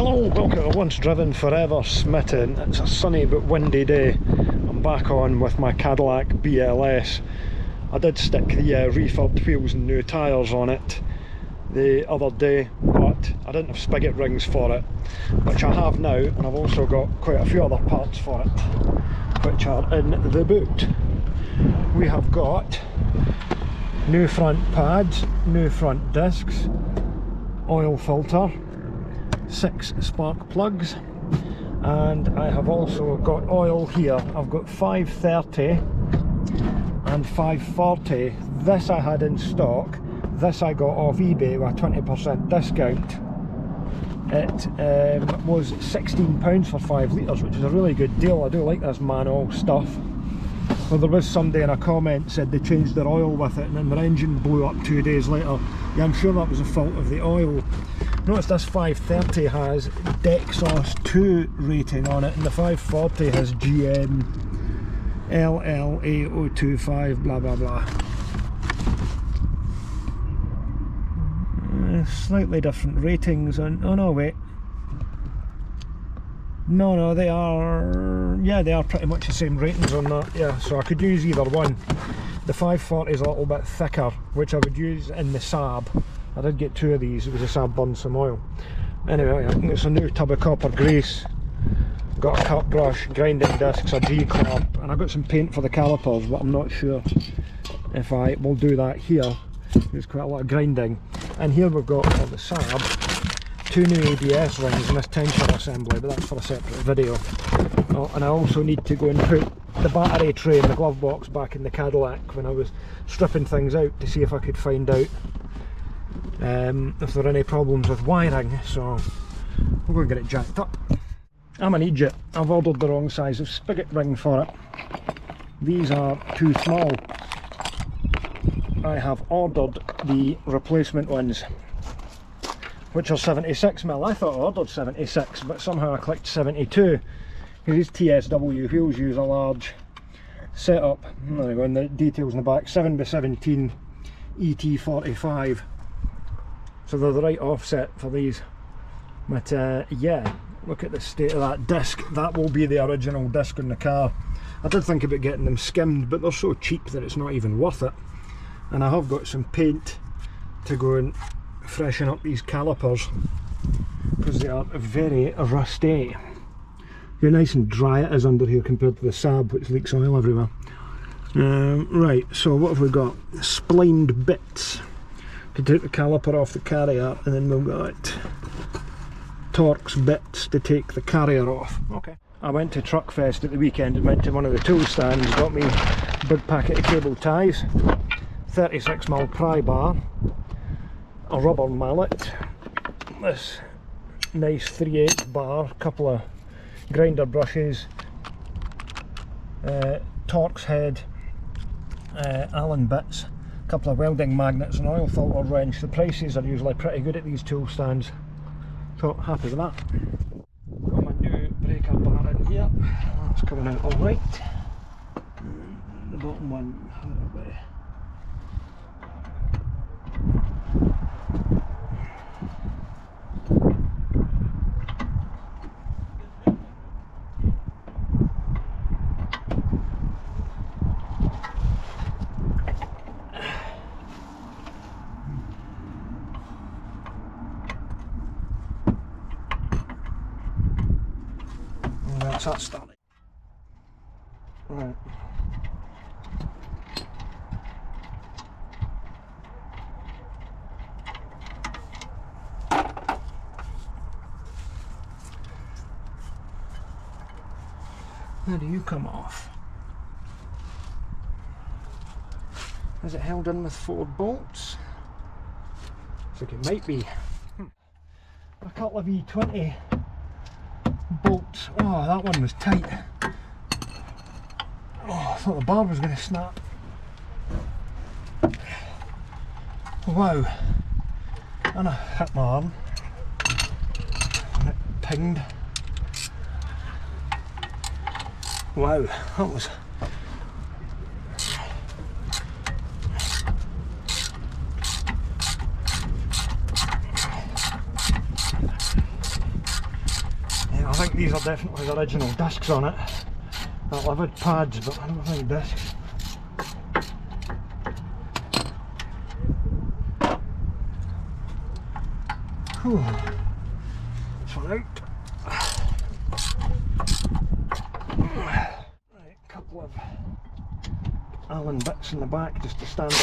Hello, welcome to Once Driven Forever Smitten. It's a sunny but windy day. I'm back on with my Cadillac BLS. I did stick the refurbed wheels and new tyres on it the other day, but I didn't have spigot rings for it, which I have now, and I've also got quite a few other parts for it, which are in the boot. We have got new front pads, new front discs, oil filter, 6 spark plugs, and I have also got oil here. I've got 530 and 540. This I had in stock. This I got off eBay with a 20% discount. It was £16 for 5 litres, which is a really good deal. I do like this manual stuff. Well, there was somebody in a comment said they changed their oil with it and then their engine blew up 2 days later. Yeah, I'm sure that was the fault of the oil. Notice this 530 has Dexos 2 rating on it, and the 540 has GM LLA025 blah blah blah. Slightly different ratings on, oh no wait, no they are, yeah, they are pretty much the same ratings on that, yeah, so I could use either one. The 540 is a little bit thicker, which I would use in the Saab. I did get 2 of these, it was a Saab burned some oil. Anyway, it's a new tub of copper grease, got a cut brush, grinding discs, a G-clamp, and I got some paint for the calipers, but I'm not sure if I will do that here. There's quite a lot of grinding. And here we've got, for the Saab, 2 new ABS rings and this tension assembly, but that's for a separate video. Oh, and I also need to go and put the battery tray in the glove box back in the Cadillac when I was stripping things out to see if I could find out if there are any problems with wiring, so we'll go and get it jacked up. I'm an idiot, I've ordered the wrong size of spigot ring for it. These are too small. I have ordered the replacement ones, which are 76mm. I thought I ordered 76, but somehow I clicked 72, because these TSW wheels use a large setup. There we go, and the details in the back, 7x17 ET45. So they're the right offset for these. But yeah, look at the state of that disc. That will be the original disc in the car. I did think about getting them skimmed, but they're so cheap that it's not even worth it. And I have got some paint to go and freshen up these calipers, because they are very rusty. How nice and dry it is under here compared to the Saab, which leaks oil everywhere. Right, so what have we got? Splined bits to take the caliper off the carrier, and then we've got Torx bits to take the carrier off. Okay. I went to Truckfest at the weekend and went to one of the tool stands, got me a big packet of cable ties, 36mm pry bar, a rubber mallet, this nice 3/8 bar, couple of grinder brushes, Torx head, Allen bits, a couple of welding magnets, an oil filter wrench. The prices are usually pretty good at these tool stands, so happy with that. Got my new breaker bar in here, that's coming out alright. The bottom one, how are we? That's that started. Right. How do you come off? Is it held in with 4 bolts? I think it might be. A couple of E20 bolts. Oh, that one was tight. Oh, I thought the bar was going to snap. Wow. And I hit my arm. And it pinged. Wow, that was... these are definitely the original discs on it. I've had pads, but I don't think discs. Whew. This one out. Right, a couple of Allen bits in the back just to stand up.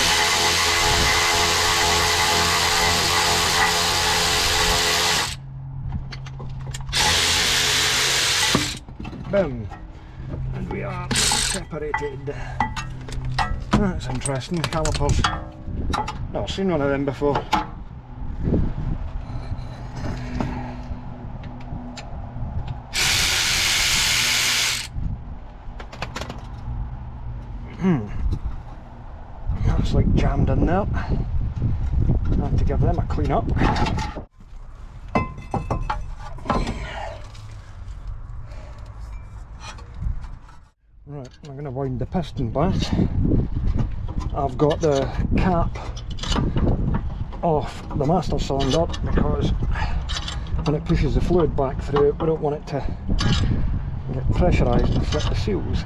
Boom! And we are separated. That's interesting, calipers. Never seen one of them before. That's like jammed in there. I have to give them a clean up. Right, I'm going to wind the piston back. I've got the cap off the master cylinder because when it pushes the fluid back through, we don't want it to get pressurised and flip the seals.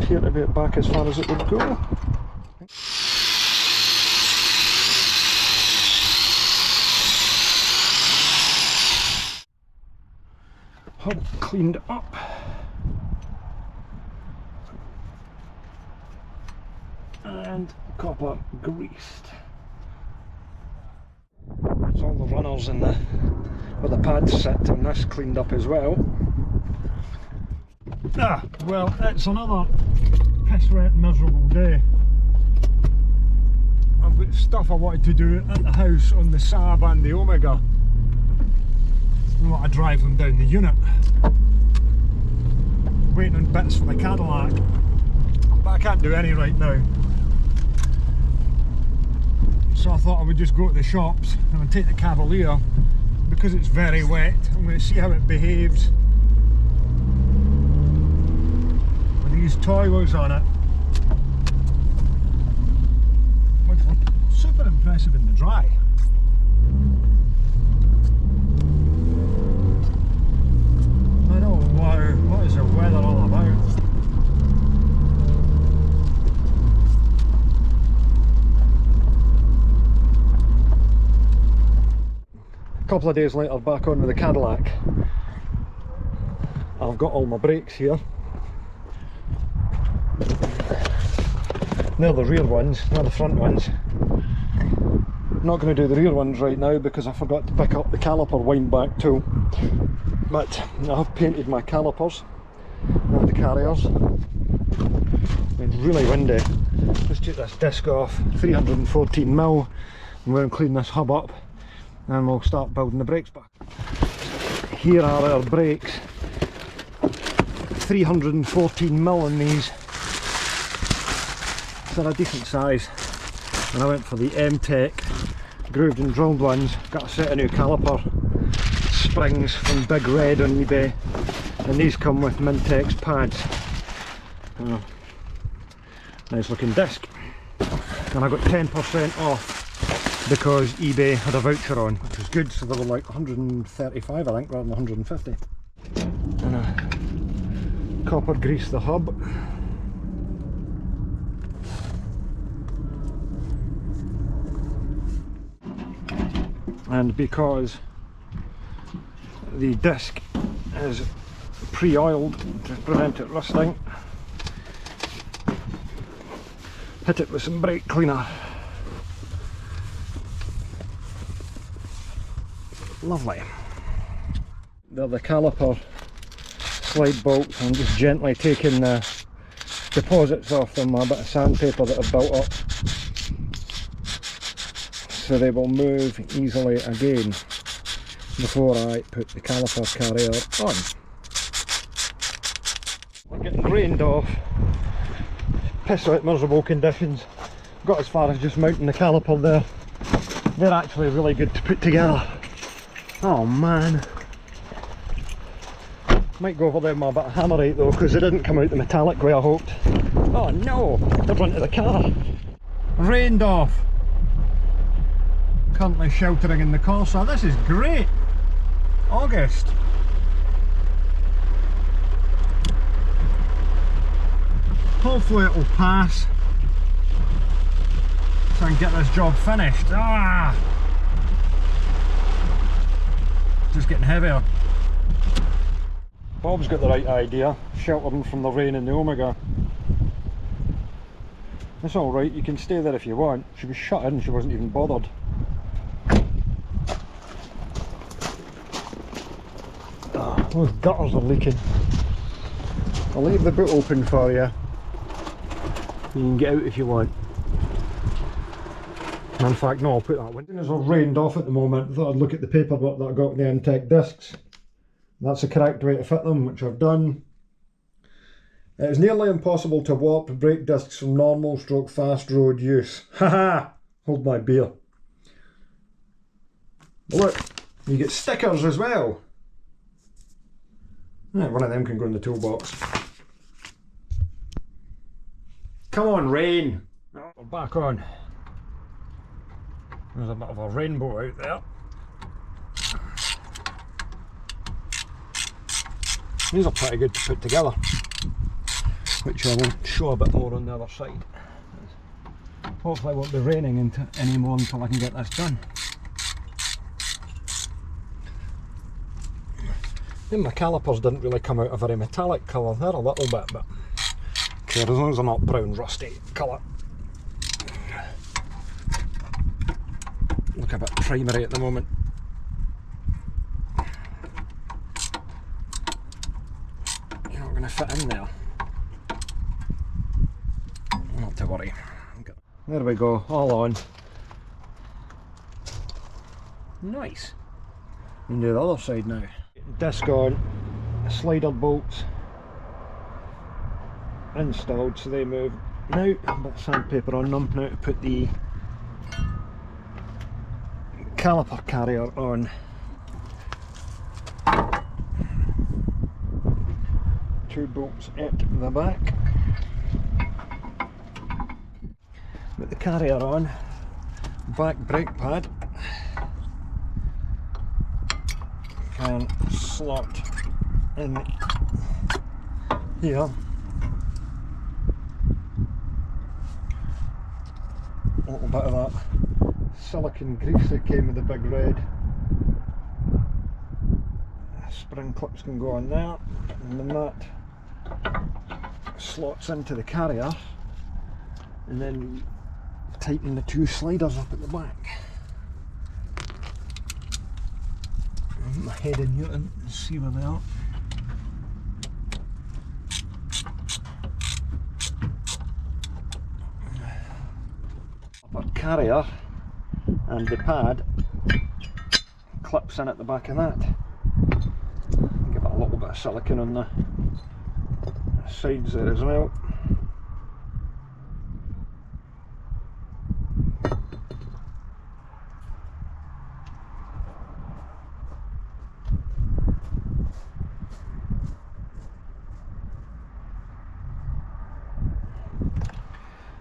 Here to be it back as far as it would go. Hub cleaned up. And copper greased. It's all the runners in the where the pads sit, and this cleaned up as well. Ah, well, it's another piss wet miserable day. I've got stuff I wanted to do at the house on the Saab and the Omega. I want to drive them down the unit. Waiting on bits for the Cadillac, but I can't do any right now. So I thought I would just go to the shops and I'd take the Cavalier because it's very wet. I'm going to see how it behaves. These toilers on it, which look super impressive in the dry. I know, wow, what is the weather all about? A couple of days later, back on with the Cadillac. I've got all my brakes here. They're the rear ones, not the front ones. I'm not going to do the rear ones right now because I forgot to pick up the caliper wind back tool. But I have painted my calipers and the carriers. It's really windy. Let's take this disc off, 314mm, and we'll clean this hub up and we'll start building the brakes back. Here are our brakes, 314mm on these. They're a decent size, and I went for the M-Tec grooved and drilled ones. Got a set of new caliper springs from Big Red on eBay, and these come with Mintex pads. Nice looking disc, and I got 10% off because eBay had a voucher on, which was good. So they were like 135 I think rather than 150. And I copper grease the hub. And because the disc is pre-oiled to prevent it rusting, hit it with some brake cleaner. Lovely. They're the caliper slide bolts. I'm just gently taking the deposits off them, a bit of sandpaper that have built up, so they will move easily again before I put the caliper carrier on. We're getting rained off piss out miserable conditions. Got as far as just mounting the caliper there. They're actually really good to put together. Oh man. Might go over there with a bit of hammerite though, because they didn't come out the metallic way I hoped. Oh no, they've run to the car. Rained off. Currently sheltering in the Corsa. This is great. August. Hopefully it'll pass so I can get this job finished. Ah! Just getting heavier. Bob's got the right idea, sheltering from the rain in the Omega. It's alright, you can stay there if you want. She was shut in, she wasn't even bothered. Oh, those gutters are leaking. I'll leave the boot open for you. You can get out if you want. In fact, no, I'll put that one. As I've rained off at the moment, I thought I'd look at the paperwork that I got with the M-Tec discs. That's the correct way to fit them, which I've done. It is nearly impossible to warp brake discs from normal stroke fast road use. Haha! Hold my beer. Look, you get stickers as well. Yeah, one of them can go in the toolbox. Come on, rain! Oh, we're back on. There's a bit of a rainbow out there. These are pretty good to put together, which I will show a bit more on the other side. Hopefully it won't be raining anymore until I can get this done. Then my calipers didn't really come out a very metallic colour, they're a little bit, but okay, as long as they're not brown rusty colour. Look a bit primary at the moment. You're not going to fit in there. Not to worry. There we go, all on. Nice. You can do the other side now. Disc on, slider bolts installed so they move. Now, a bit of sandpaper on them now to put the caliper carrier on. Two bolts at the back. Put the carrier on, back brake pad can slot in here. A little bit of that silicone grease that came with the big red. Spring clips can go on there, and then that slots into the carrier, and then we tighten the two sliders up at the back. Put my head in here and see where they are. Upper carrier and the pad clips in at the back of that. Give it a little bit of silicone on the sides there as well.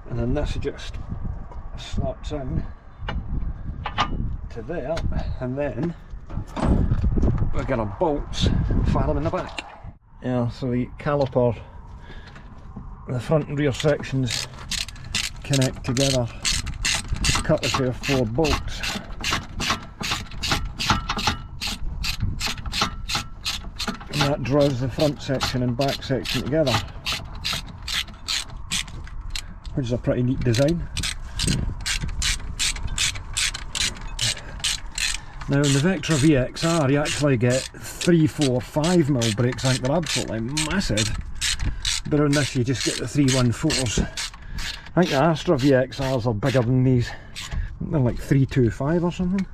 And then this just slots in to there, and then we're going to bolts fire them in the back. Yeah, so the caliper, the front and rear sections connect together, courtesy of 4 bolts. And that draws the front section and back section together, which is a pretty neat design. Now in the Vectra VXR you actually get 3, 4, 5mm brakes. I think they're absolutely massive, but on this you just get the 314s. I think the Astra VXRs are bigger than these. They're like 325 or something,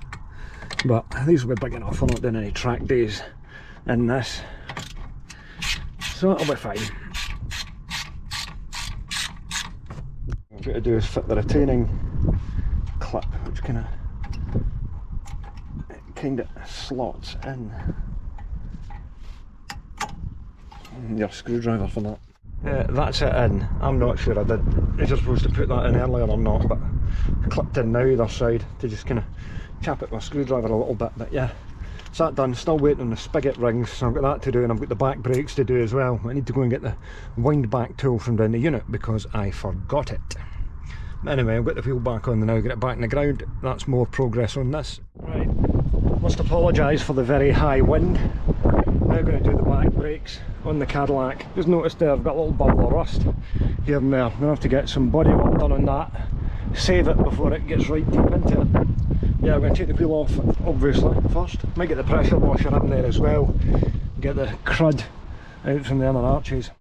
but these will be big enough. We're not doing any track days in this, so it'll be fine. I've got to do is fit the retaining clip, which kind of slots in. Your screwdriver for that. That's it in. I'm not sure I did. You're supposed to put that in earlier or not, but I clipped in now either side to just kind of chap it with a screwdriver a little bit. But yeah, it's that done. Still waiting on the spigot rings, so I've got that to do, and I've got the back brakes to do as well. I need to go and get the wind back tool from down the unit because I forgot it. Anyway, I've got the wheel back on now, get it back in the ground. That's more progress on this. Right, must apologise for the very high wind. Now going to do the back brakes on the Cadillac. Just noticed there I've got a little bubble of rust here and there. I'm going to have to get some body work done on that, save it before it gets right deep into it. Yeah, I'm going to take the wheel off obviously first. Might get the pressure washer in there as well, get the crud out from the inner arches.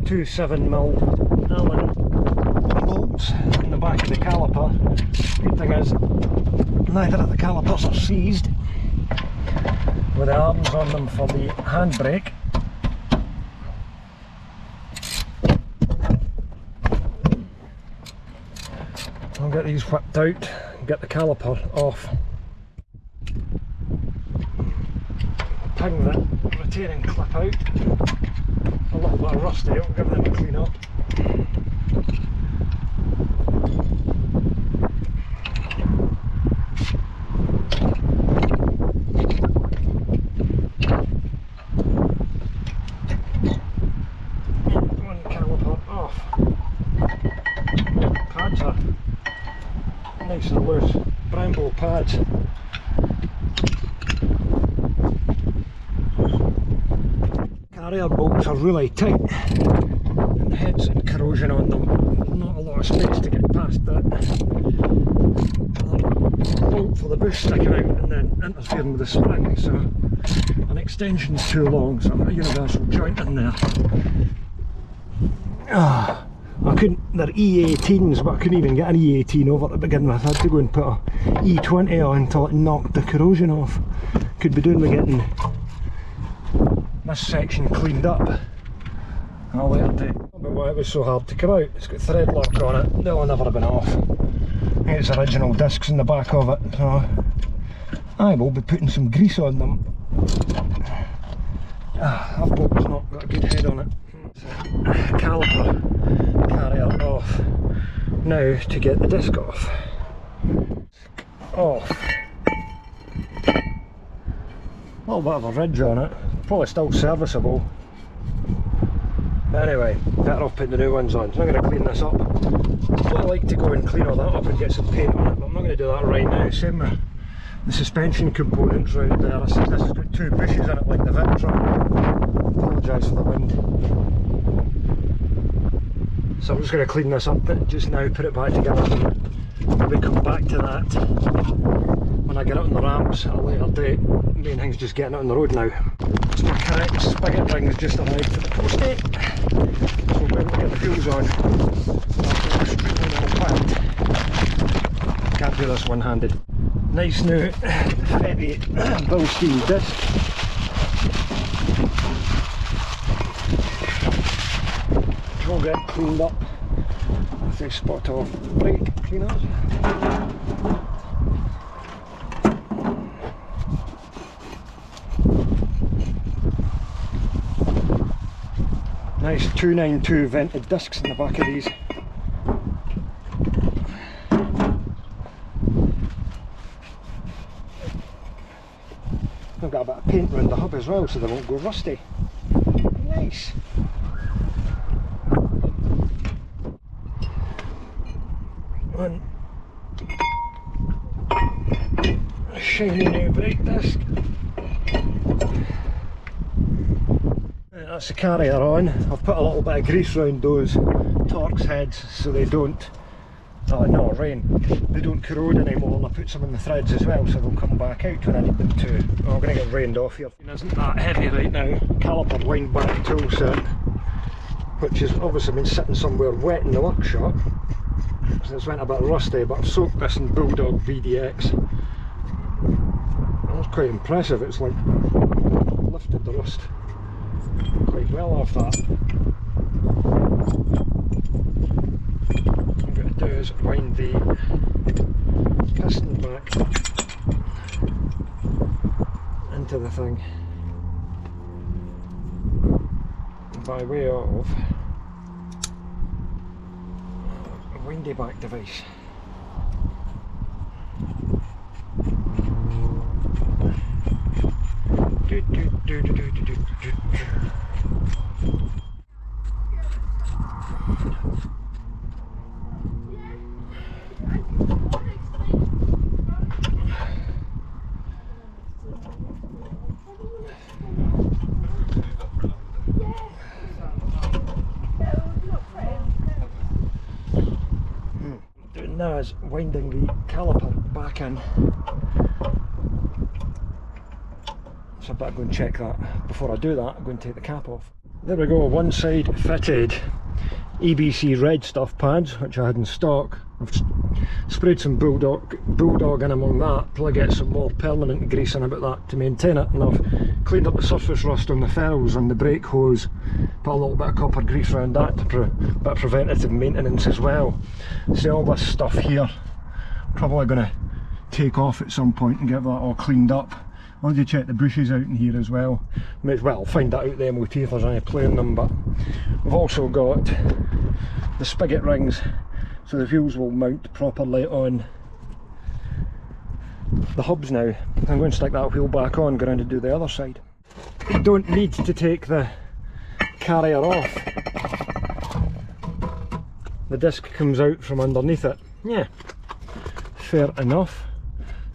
2 7mm Allen bolts in the back of the caliper. Good thing is neither of the calipers are seized, with the arms on them for the handbrake. I'll get these whipped out and get the caliper off. Ping the retaining clip out. A little bit of rusty, I'll give them a clean up. One caliper off. Pads are nice and loose, Brembo pads. Carrier bolts are really tight and the head's in corrosion on them. Not a lot of space to get past that. Bolt for the bush sticking out and then interfering with the spring, so an extension's too long, so I've got a universal joint in there. I couldn't, they're E18s, but I couldn't even get an E18 over to begin with. I had to go and put a E20 on until it knocked the corrosion off. Could be doing with getting this section cleaned up. I'll later do. But why it was so hard to come out. It's got thread lock on it, they'll never have been off. I think it's original discs in the back of it, so I will be putting some grease on them. That bolt's not got a good head on it. Caliper carrier off. Now to get the disc off. Off. A little bit of a ridge on it, probably still serviceable. But anyway, better off putting the new ones on. So I'm going to clean this up. I'd like to go and clean all that up and get some paint on it, but I'm not going to do that right now. Same with the suspension components right there. This has got 2 bushes in it like the Victra. Apologise for the wind. So I'm just going to clean this up just now, put it back together, and maybe come back to that when I get it on the ramps at a later date. The main thing's just getting it on the road now. This mechanic spigot ring's just arrived for the postie, so we'll be able to get the wheels on. Can't do this one-handed. Nice new heavy Bilstein disc. All get cleaned up with a spot off brake cleaners. Nice 292 vented discs in the back of these. I've got a bit of paint around the hub as well so they won't go rusty. Nice. One shiny new brake disc. That's the carrier on. I've put a little bit of grease around those Torx heads so they don't, rain, they don't corrode anymore, and I put some in the threads as well so they'll come back out when I need them to. I'm going to get rained off here. It isn't that heavy right now. Caliper wind back tool set, which has obviously been sitting somewhere wet in the workshop. So it's went a bit rusty, but I've soaked this in Bulldog VDX. That's quite impressive. It's like lifted the rust quite well off that. is wind the piston back into the thing by way of a windy back device. Doing now is winding the caliper back in. So I better go and check that. Before I do that, I'm going to take the cap off. There we go, one side fitted EBC red stuff pads, which I had in stock. I've sprayed some bulldog in among that till I get some more permanent grease in about that to maintain it, and I've cleaned up the surface rust on the ferrules and the brake hose, put a little bit of copper grease around that to bit of preventative maintenance as well. See, all this stuff here, probably going to take off at some point and get that all cleaned up. I wanted to check the bushes out in here as well. Well, find that out at the MOT if there's any play in them, but we've also got the spigot rings, so the wheels will mount properly on the hubs now. I'm going to stick that wheel back on, go around and do the other side. You don't need to take the carrier off. The disc comes out from underneath it. Yeah, fair enough.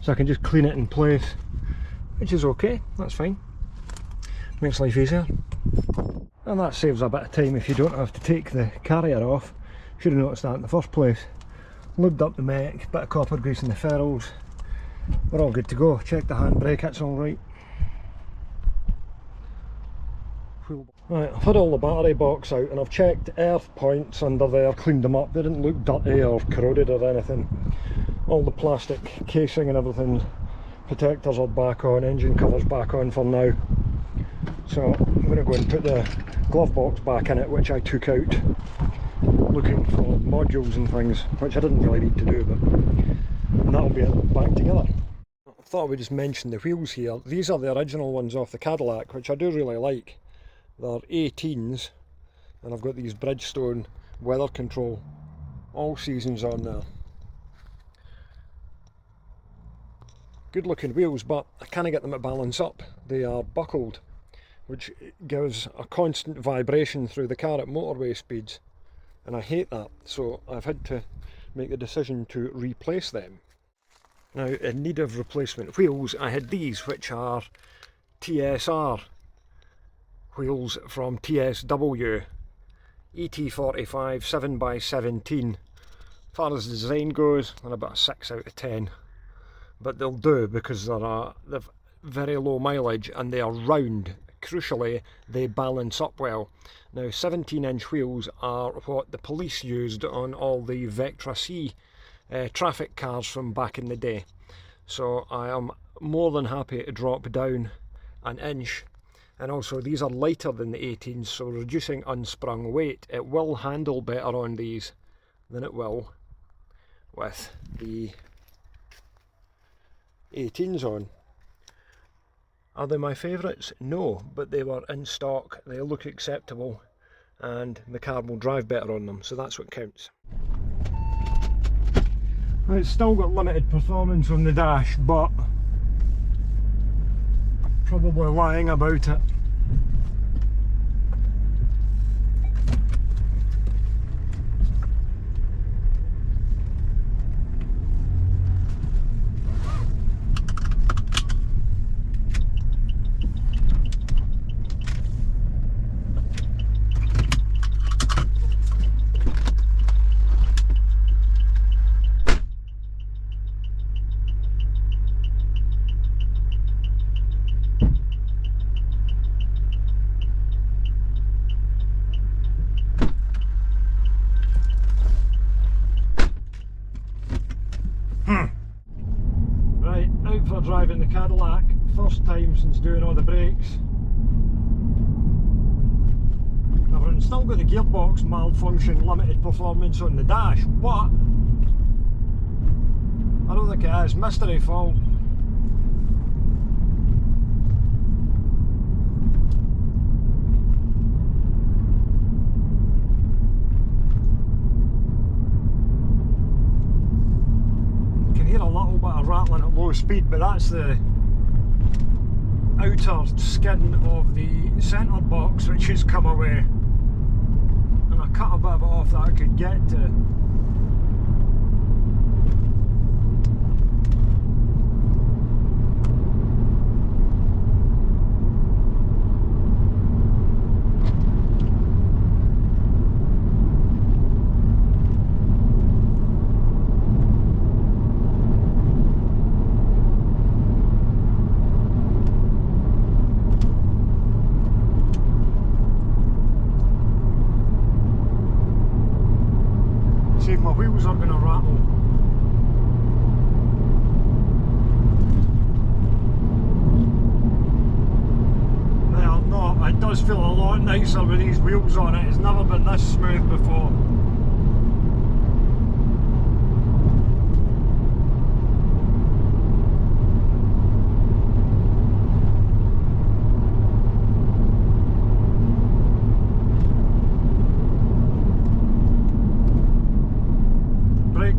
So I can just clean it in place, which is okay, that's fine. Makes life easier. And that saves a bit of time if you don't have to take the carrier off. Should have noticed that in the first place. Lubed up the mech, bit of copper grease in the ferrules. We're all good to go. Check the handbrake, it's alright. Right, I've had all the battery box out and I've checked earth points under there, cleaned them up. They didn't look dirty or corroded or anything. All the plastic casing and everything, protectors are back on, engine covers back on for now. So I'm going to go and put the glove box back in it, which I took out looking for modules and things, which I didn't really need to do, but that'll be it back together. I thought I would just mention the wheels here. These are the original ones off the Cadillac, which I do really like. They're 18s, and I've got these Bridgestone weather control all seasons on there. Good looking wheels, but I can't get them to balance up. They are buckled, which gives a constant vibration through the car at motorway speeds, and I hate that, so I've had to make the decision to replace them. Now, in need of replacement wheels, I had these, which are TSR wheels from TSW, ET45 7x17. As far as design goes, they're about a 6 out of 10. But they'll do because they've very low mileage and they are round. Crucially, they balance up well. Now, 17-inch wheels are what the police used on all the Vectra C traffic cars from back in the day. So I am more than happy to drop down an inch. And also, these are lighter than the 18s, so reducing unsprung weight. It will handle better on these than it will with the 18s on. Are they my favourites? No, but they were in stock, they look acceptable, and the car will drive better on them, so that's what counts. It's still got limited performance on the dash, but probably lying about it. Driving the Cadillac, first time since doing all the brakes. I've still got the gearbox malfunction, limited performance on the dash, but I don't think it is. Mystery fault. You can hear a little bit of rattling at low speed, but that's the outer skin of the centre box which has come away. And I cut a bit of it off that I could get to. See if my wheels are going to rattle. They are not. It does feel a lot nicer with these wheels on it. It's never been this smooth before.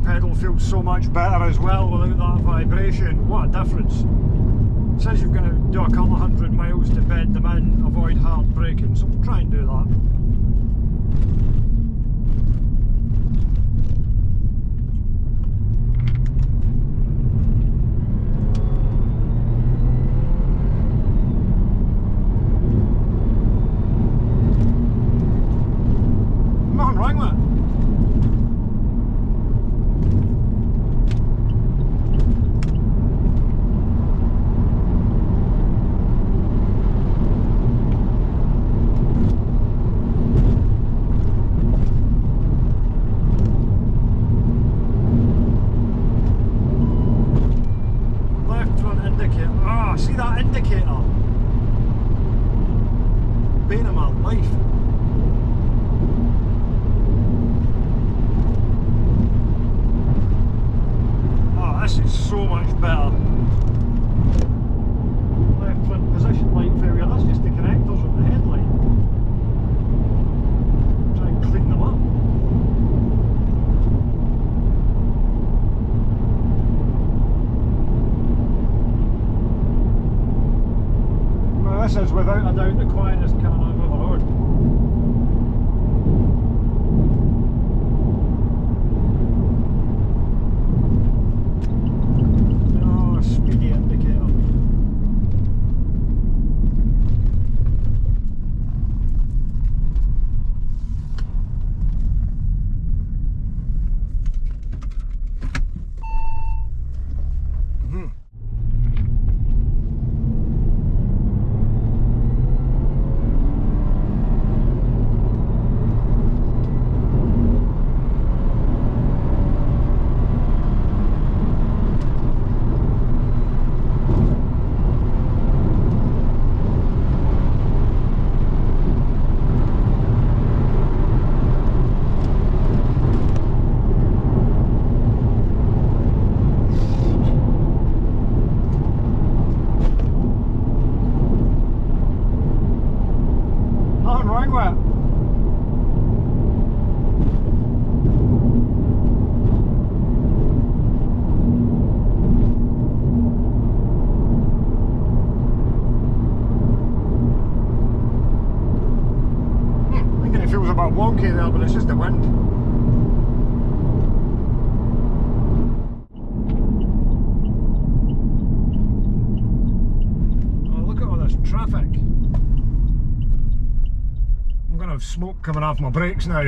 Pedal feels so much better as well without that vibration. What a difference. Says you're going to do a couple of 100 miles to bed them in, avoid hard braking, so we'll try and do that. Nothing wrong with it. See that indicator? Bane of my life. Oh, this is so much better. Left front position light failure, that's just the connectors of the headlight. Try and clean them up. This is without a doubt the quietest car I've ever owned. Oh, speedy indicator. Feels a bit wonky there, but it's just the wind. Oh, look at all this traffic. I'm going to have smoke coming off my brakes now.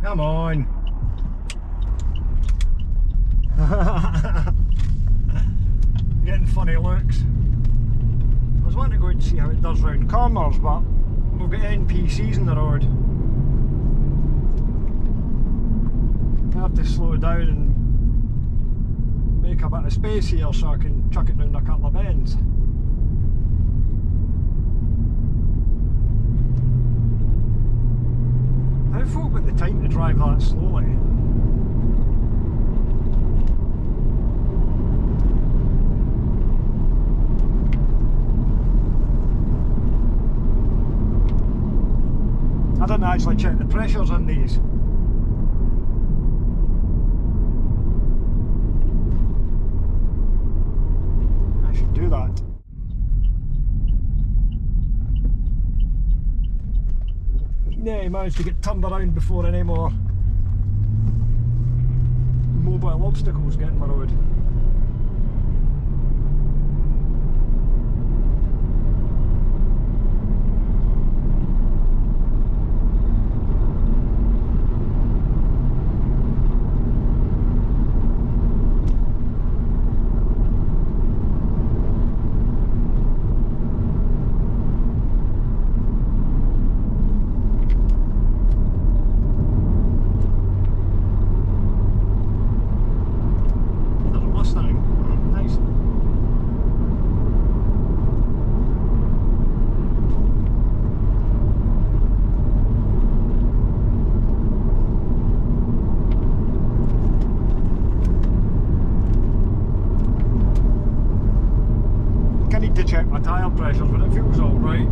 Come on. Getting funny looks. I was wanting to go and see how it does round corners, but we've got NPCs in the road. I have to slow down and make a bit of space here so I can chuck it round a couple of bends. How folk got the time to drive that slowly? I didn't actually check the pressures on these. I should do that. Yeah, he managed to get turned around before any more mobile obstacles get in my road. To check my tyre pressures, but it feels alright.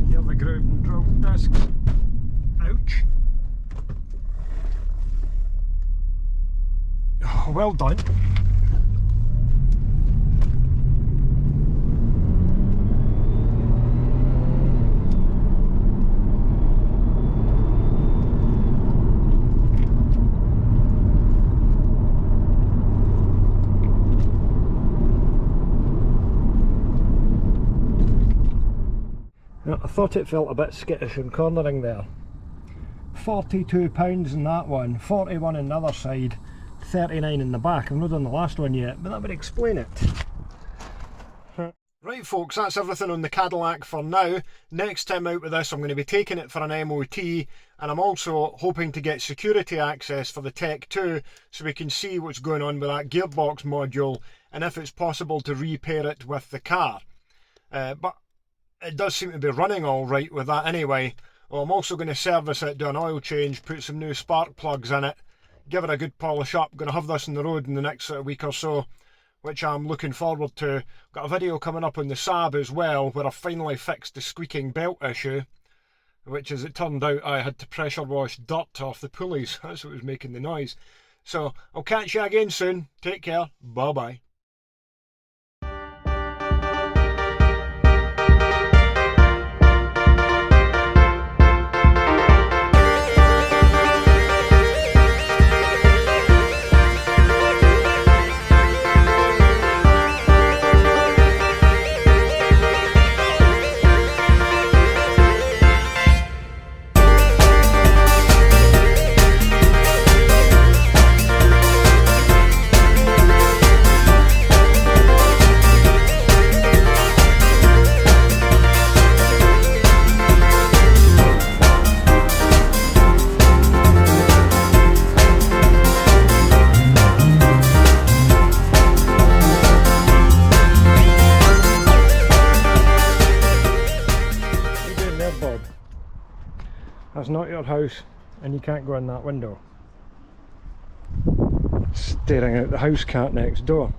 Here the ground and drill discs. Ouch. Oh, well done. I thought it felt a bit skittish in cornering there. £42 in that one, 41 on the other side, 39 in the back. I've not done the last one yet, but that would explain it. Right folks, that's everything on the Cadillac for now. Next time out with this I'm going to be taking it for an MOT, and I'm also hoping to get security access for the Tech 2 so we can see what's going on with that gearbox module and if it's possible to repair it with the car. But it does seem to be running all right with that anyway. Well, I'm also going to service it, do an oil change, put some new spark plugs in it, give it a good polish up. Going to have this on the road in the next week or so, which I'm looking forward to. Got a video coming up on the Saab as well, where I finally fixed the squeaking belt issue, which as it turned out I had to pressure wash dirt off the pulleys. That's what was making the noise. So I'll catch you again soon. Take care. Bye bye. That's not your house, and you can't go in that window. Staring at the house cat next door.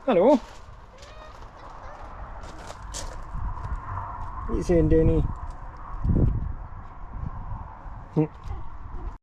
Hello. What are you saying, Danny?